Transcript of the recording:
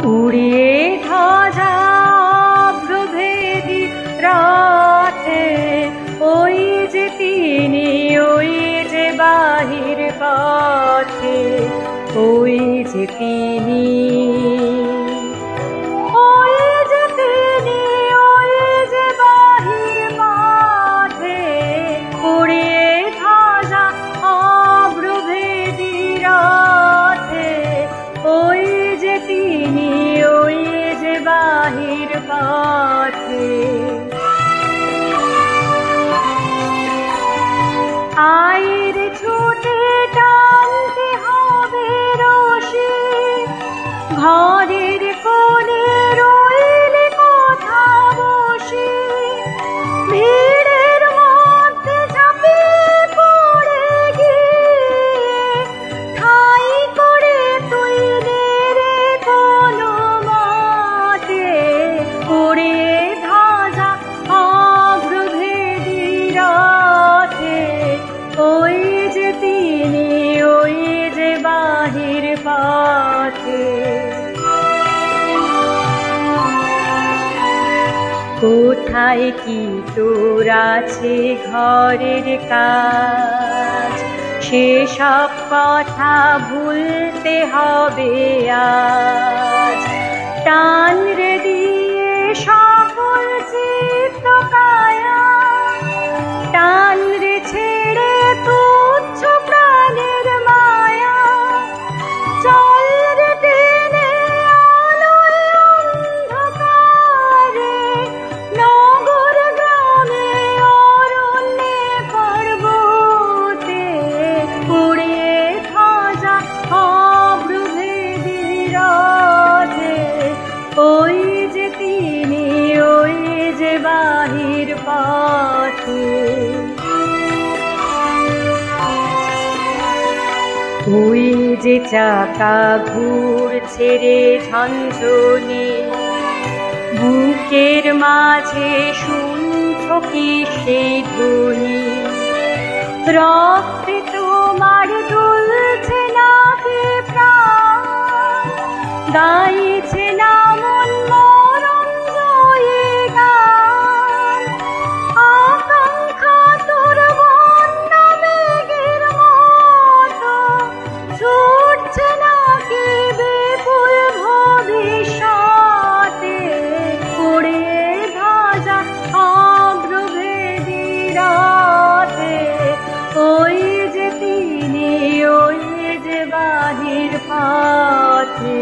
উড়িয়ে ধ্বজা অভ্রভেদী রাতে, ওই যে তিনি, ওই যে বাহির পথে, ওই যে তিনি, ওই যে তিনি, ওই যে বাহির পথে, উড়িয়ে ধ্বজা অভ্রভেদী রাতে, ওই যে তিনি, ওই যে বাহির পথে। আইরে ছুটে টানতে হবে রশি, ঘরের কোণে রইলে কোথা বসে, ভিড়ের মধ্যে ঝাঁপিয়ে পড়ে গিয়ে ঠাই করে তুই রে কোনো মতে, উড়িয়ে ধ্বজা অভ্রভেদী রাতে, ওই যে তিনি, ওই যে বাহির পথে। কোথায় কি তোর আছে ঘরের কাজ, সেসব কথা ভুলতে হবে আজ। টান রে দিয়ে সকল চিত্ত কায়া, টান রে ছেড়ে তুচ্ছ প্রাণের মায়া, চল রে টেনে আলোয় অন্ধকারে, নগর গ্রামে অরণ্যে পর্বতে, উড়িয়ে ধ্বজা অভ্রভেদী রাতে, ওই যে তিনি, ওই যে বাহির পথে। ওই যে চাকা ঘুরছে রে ঝনঝনি, বুকের মাঝে শুনছ কি সেই ধ্বনি, রক্তে তোমার দুলছে নাকি প্রাণ, গাইছে না মন মরণ জয়ী গান। আকাঙ্ক্ষা তোর বন্যা মেঘের মতো, ছুটছে নাকি বিপুল ভবিষ্যতে, উড়িয়ে ধ্বজা অভ্রভেদী রাতে, ওই যে তিনি, ওই যে বাহির পথে।